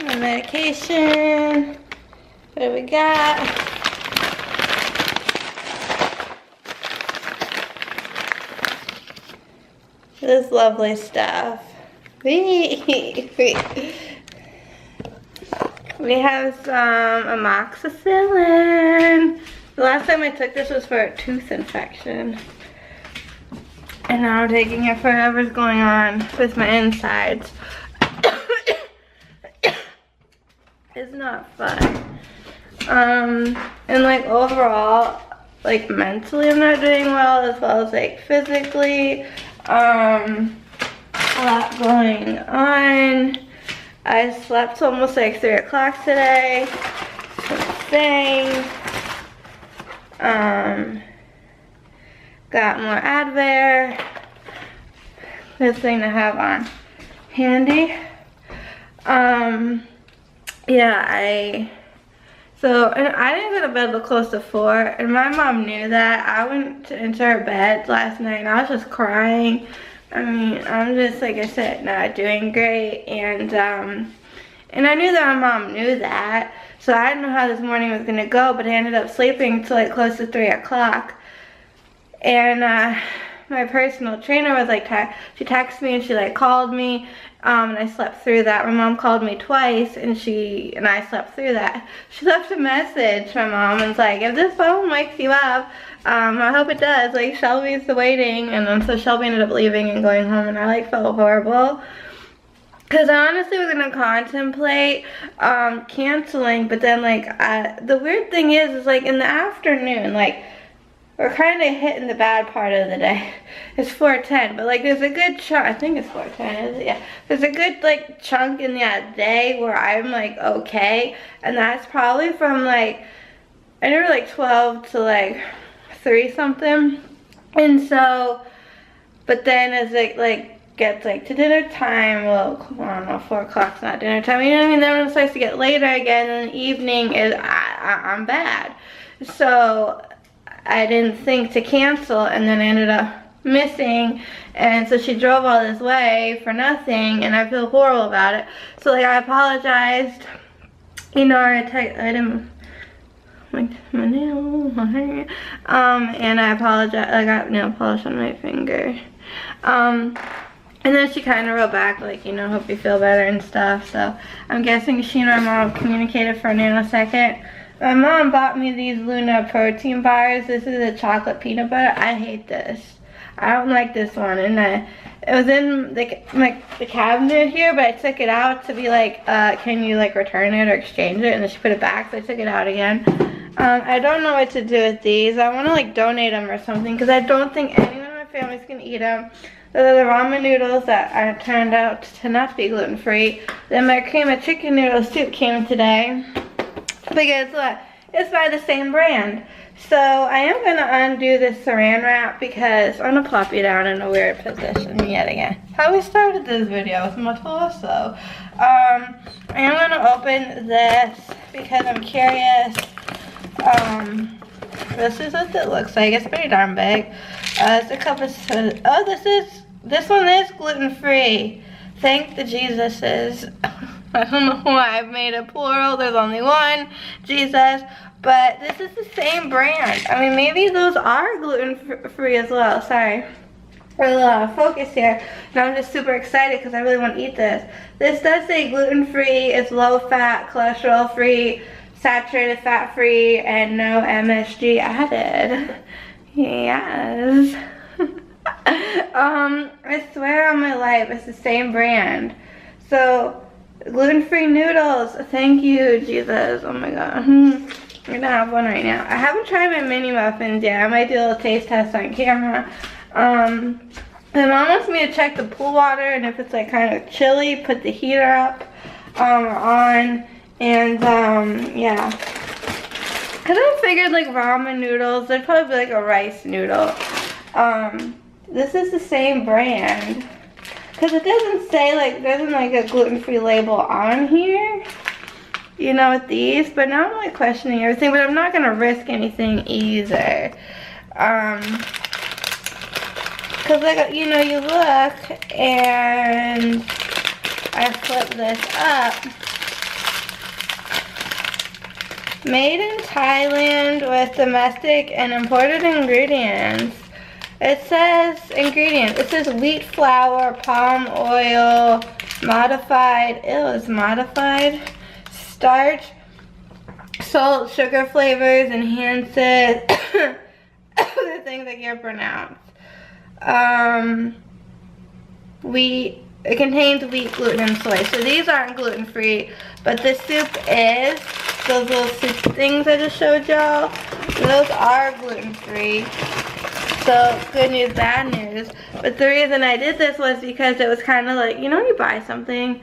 My medication. What do we got? This lovely stuff. We have some amoxicillin. The last time I took this was for a tooth infection. And now I'm taking it for whatever's going on with my insides. It's not fun. And like overall, like mentally I'm not doing well, as well as like physically. A lot going on. I slept almost like 3 o'clock today. Things. Got more Advair. Good thing to have on handy. Yeah, and I didn't go to bed till close to 4, and my mom knew that. I went into her bed last night and I was just crying. I mean, I'm just, like I said, not doing great, and I knew that my mom knew that, so I didn't know how this morning was gonna go, but I ended up sleeping till like close to 3 o'clock, and my personal trainer was like, she texted me and she like called me, and I slept through that. My mom called me twice, and I slept through that. She left a message, my mom, and was like, if this phone wakes you up, I hope it does. Like, Shelby's waiting, and then so Shelby ended up leaving and going home, and I like felt horrible. Because I honestly was gonna contemplate canceling, but then like the weird thing is like in the afternoon, like we're kind of hitting the bad part of the day. It's 4:10, but like there's a good chunk, I think it's 4:10, is it? Yeah. There's a good like chunk in that day where I'm like okay, and that's probably from like, I know like 12 to like 3 something. And so, but then as it like gets like to dinner time, well, I don't know, 4 o'clock's not dinner time, you know what I mean? Then when it starts to get later again in the evening, I'm bad. So I didn't think to cancel, and then I ended up missing, and so she drove all this way for nothing, and I feel horrible about it. So like I apologized, you know, I didn't like my nail, my hair, and I apologized. I got nail polish on my finger, and then she kind of wrote back like, you know, hope you feel better and stuff. So I'm guessing she and my mom communicated for a nanosecond. My mom bought me these Luna protein bars. This is a chocolate peanut butter. I hate this. I don't like this one. And it was in the cabinet here, but I took it out to be like, can you like return it or exchange it? And then she put it back, so I took it out again. I don't know what to do with these. I want to like donate them or something, because I don't think anyone in my family's gonna eat them. They're the ramen noodles that are turned out to not be gluten-free. Then my cream of chicken noodle soup came today, because look, it's by the same brand. So I am gonna undo this saran wrap, because I'm gonna plop you down in a weird position yet again. How we started this video with my torso. I am gonna open this because I'm curious. This is what it looks like. It's pretty darn big. It's a couple of, oh, this one is gluten-free. Thank the Jesuses. I don't know why I've made it plural. There's only one Jesus, but this is the same brand. I mean, maybe those are gluten-free as well. Sorry for a little focus here. And I'm just super excited because I really want to eat this. This does say gluten-free. It's low-fat, cholesterol-free, saturated fat-free, and no MSG added. Yes. I swear on my life, it's the same brand. So, gluten-free noodles. Thank you, Jesus. Oh my god. I'm gonna have one right now. I haven't tried my mini muffins yet. I might do a little taste test on camera. My mom wants me to check the pool water, and if it's like kind of chilly, put the heater up on. And yeah. Cause I figured like ramen noodles, they'd probably be like a rice noodle. This is the same brand. Cause it doesn't say like, there's like a gluten-free label on here. You know, with these, but now I'm like questioning everything, but I'm not gonna risk anything either. Cause like, you know, you look and I flip this up Made in Thailand with domestic and imported ingredients. It says ingredients. It says wheat flour, palm oil, modified, it's modified, starch, salt, sugar flavors, enhances, the things I can't pronounce. Wheat, it contains wheat, gluten, and soy. So these aren't gluten-free, but the soup is. Those little soup things I just showed y'all, those are gluten-free. So good news, bad news. But the reason I did this was because it was kind of like, you know, you buy something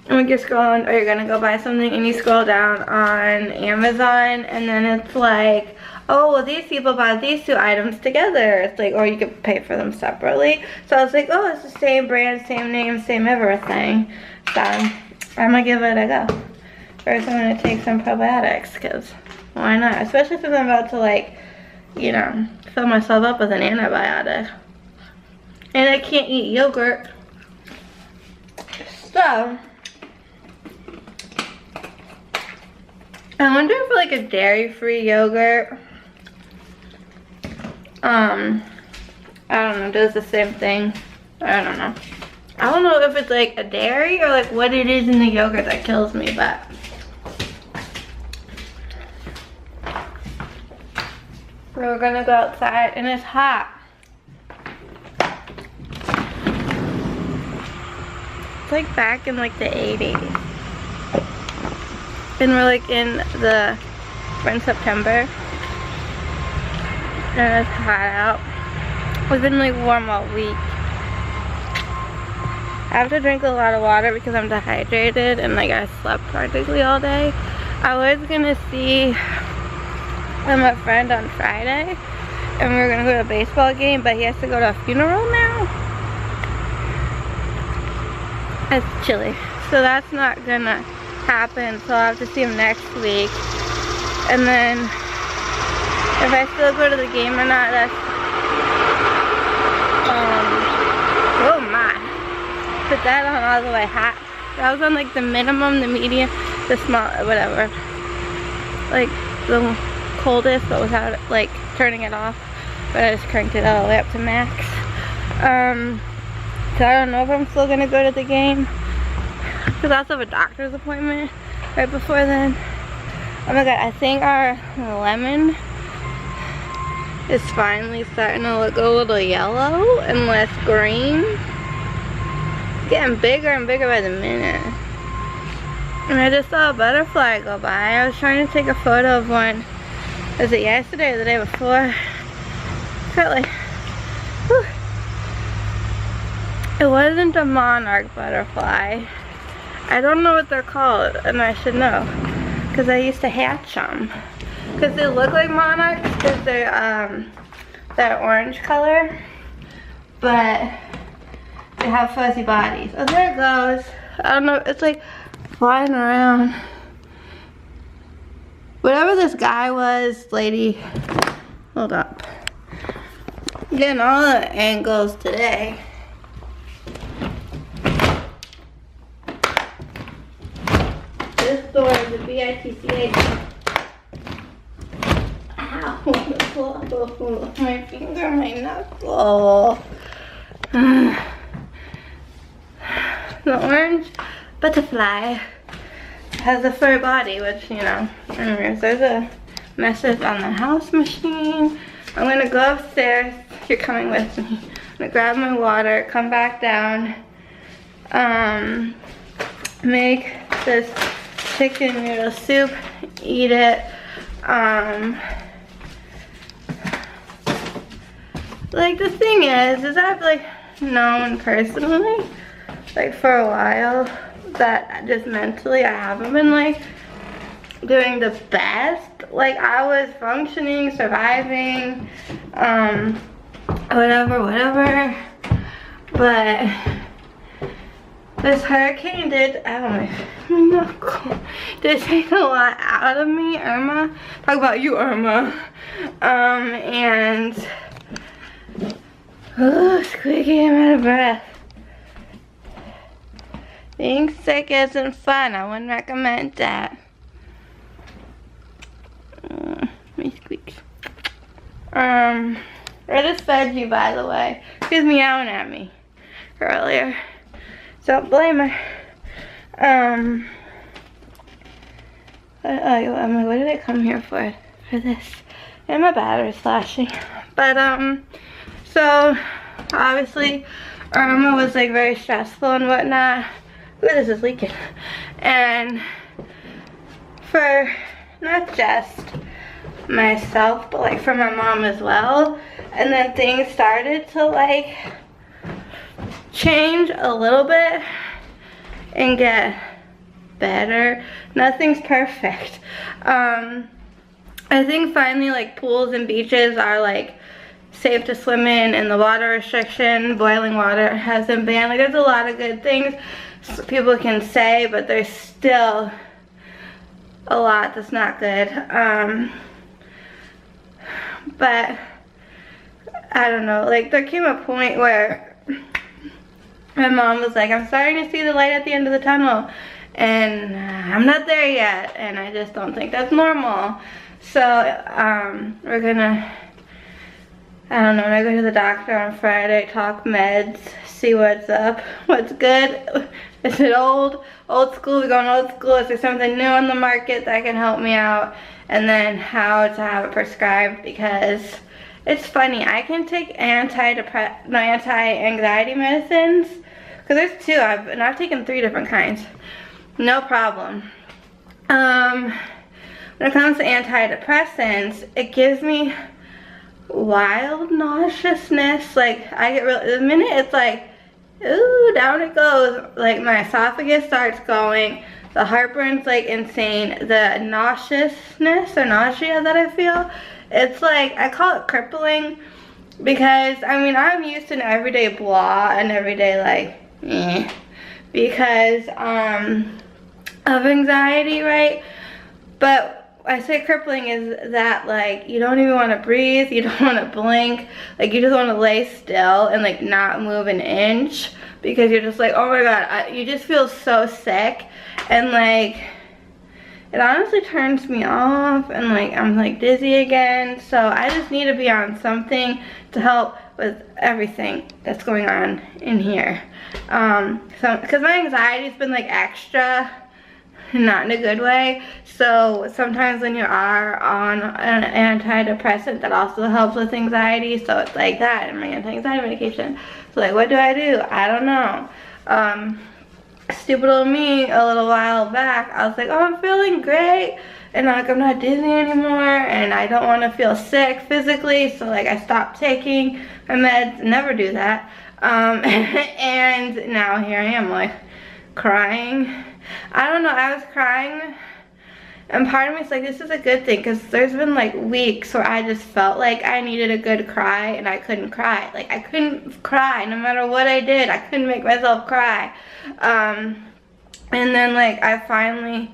and when you're scrolling, or you're gonna go buy something and you scroll down on Amazon and then it's like, oh, well these people bought these two items together. It's like, or you could pay for them separately. So I was like, oh, it's the same brand, same name, same everything. So I'm gonna give it a go. First I'm gonna take some probiotics, because why not? Especially since I'm about to, like, you know, fill myself up with an antibiotic. And I can't eat yogurt. So I wonder if like a dairy-free yogurt, I don't know, does the same thing. I don't know. I don't know if it's like a dairy or like what it is in the yogurt that kills me, but we're gonna go outside and it's hot. It's like back in like the 80s. And we're like we're in September. And it's hot out. It's been like warm all week. I have to drink a lot of water because I'm dehydrated and like I slept practically all day. I was gonna see my friend on Friday and we were gonna go to a baseball game, but he has to go to a funeral now. It's chilly, so that's not gonna happen, so I'll have to see him next week. And then if I still go to the game or not, that's oh my, put that on all the way hot. That was on like the minimum, the medium, the small, whatever, like the coldest, but without like turning it off. But I just cranked it all the way up to max. So I don't know if I'm still gonna go to the game because I also have a doctor's appointment right before then. Oh my god, I think our lemon is finally starting to look a little yellow and less green. It's getting bigger and bigger by the minute. And I just saw a butterfly go by. I was trying to take a photo of one. Was it yesterday or the day before? Felt like, whew. It wasn't a monarch butterfly. I don't know what they're called, and I should know, because I used to hatch them. Because they look like monarchs, because they're that orange color, but they have fuzzy bodies. Oh, there it goes. I don't know, it's like flying around. Whatever this guy was, lady, hold up. I'm getting all the angles today. This door is a BITCH. Ow, my finger, my knuckle. The orange butterfly has a fur body, which, you know, anyways, there's a message on the house machine. I'm gonna go upstairs. You're coming with me. I'm gonna grab my water, come back down, make this chicken noodle soup, eat it. Like, the thing is I've like known personally, like for a while, that just mentally I haven't been like doing the best. Like, I was functioning, surviving, whatever, but this hurricane did, did take a lot out of me. Irma, talk about you, Irma. And squeaky, I'm out of breath. Being sick isn't fun. I wouldn't recommend that. My squeaks. I just fed you, by the way. She was meowing at me earlier. Don't blame her. I'm like, what did I come here for? For this. And my battery's flashing. But, so, obviously, Irma was, like, very stressful and whatnot. Ooh, this is leaking. And for not just myself, but, like, for my mom as well. And then things started to, like, change a little bit and get better. Nothing's perfect. I think finally, like, pools and beaches are, like, safe to swim in, and the water restriction, boiling water has been banned. Like, there's a lot of good things people can say, but there's still a lot that's not good. But I don't know, like, there came a point where my mom was like, I'm starting to see the light at the end of the tunnel, and I'm not there yet, and I just don't think that's normal. So we're gonna, I don't know, when I go to the doctor on Friday, talk meds, see what's up, what's good. Is it old school? We going old school? Is there something new on the market that can help me out? And then how to have it prescribed, because it's funny, I can take anti-anxiety medicines, because there's two, I've taken 3 different kinds, no problem. When it comes to antidepressants, it gives me wild nauseousness. Like, I get the minute it's like, ooh, down it goes, like my esophagus starts going, the heartburn's like insane, the nauseousness or nausea that I feel, it's like, I call it crippling, because I mean, I'm used to an everyday blah and everyday like because of anxiety, right? But I say crippling is that, like, you don't even want to breathe, you don't want to blink, like, you just want to lay still and, like, not move an inch, because you're just like, oh my god, you just feel so sick, and, like, it honestly turns me off, and, like, I'm, like, dizzy again. So I just need to be on something to help with everything that's going on in here. Because my anxiety's been, like, extra, not in a good way. So sometimes when you are on an antidepressant, that also helps with anxiety. So it's like that, and my anti-anxiety medication. So, like, what do? I don't know. Stupid old me, a little while back, I was like, oh, I'm feeling great, and like, I'm not dizzy anymore, and I don't want to feel sick physically, so like, I stopped taking my meds. Never do that. And now here I am, like, crying. I don't know, I was crying, and part of me is like, this is a good thing, because there's been like weeks where I just felt like I needed a good cry, and I couldn't cry. Like, I couldn't cry no matter what I did. I couldn't make myself cry. And then, like, I finally,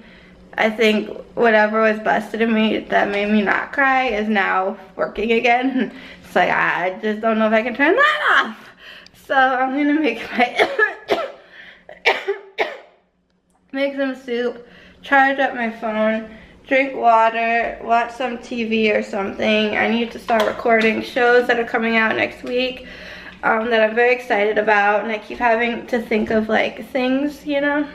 I think whatever was busted in me that made me not cry is now working again. It's like, I just don't know if I can turn that off. So I'm gonna make make some soup, charge up my phone, drink water, watch some TV or something. I need to start recording shows that are coming out next week that I'm very excited about, and I keep having to think of, like, things, you know,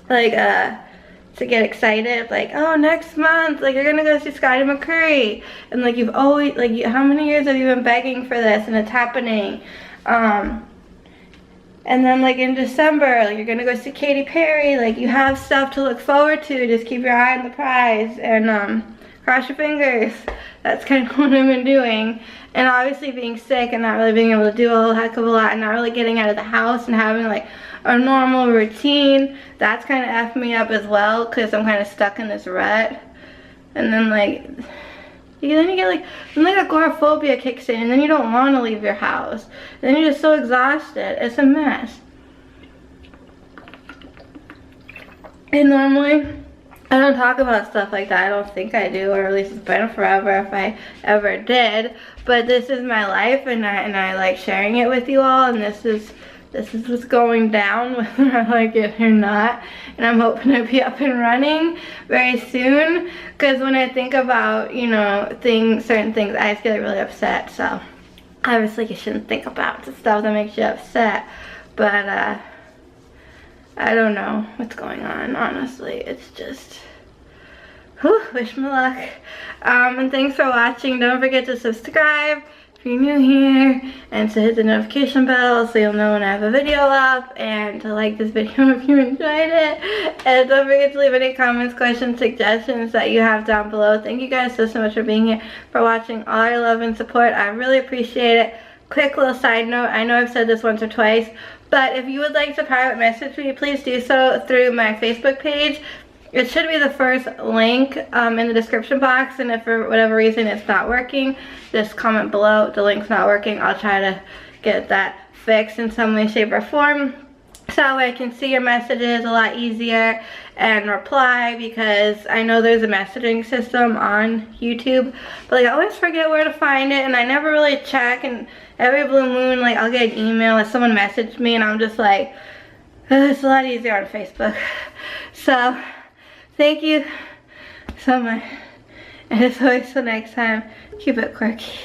like, to get excited, like, oh, next month, like, you're gonna go see Scotty McCurry, and, like, you've always, like, how many years have you been begging for this, and it's happening. And then, like, in December, like, you're gonna go see Katy Perry. Like, you have stuff to look forward to. Just keep your eye on the prize and cross your fingers. That's kind of what I've been doing. And obviously being sick and not really being able to do a whole heck of a lot, and not really getting out of the house and having, like, a normal routine, that's kind of effed me up as well, because I'm kind of stuck in this rut. And then, like, then you get, like, then, like, agoraphobia kicks in, and then you don't want to leave your house. And then you're just so exhausted. It's a mess. And normally, I don't talk about stuff like that. I don't think I do, or at least it's been forever if I ever did. But this is my life, and I like sharing it with you all, and this is this is what's going down, whether I like it or not. And I'm hoping to be up and running very soon. Because when I think about, you know, certain things, I just get really upset. So obviously you shouldn't think about the stuff that makes you upset. But I don't know what's going on, honestly. It's just, whew, wish me luck. And thanks for watching. Don't forget to subscribe if you're new here, and to hit the notification bell so you'll know when I have a video up, and to like this video if you enjoyed it. And don't forget to leave any comments, questions, suggestions that you have down below. Thank you guys so much for being here, for watching, all your love and support. I really appreciate it. Quick little side note, I know I've said this once or twice, but if you would like to private message me, please do so through my Facebook page. It should be the first link in the description box, and if for whatever reason it's not working, just comment below, the link's not working. I'll try to get that fixed in some way, shape, or form, so that way I can see your messages a lot easier and reply, because I know there's a messaging system on YouTube, but like I always forget where to find it, and I never really check, and every blue moon like I'll get an email if someone messaged me, and I'm just like, it's a lot easier on Facebook. So thank you so much, and as always, till next time, keep it quirky.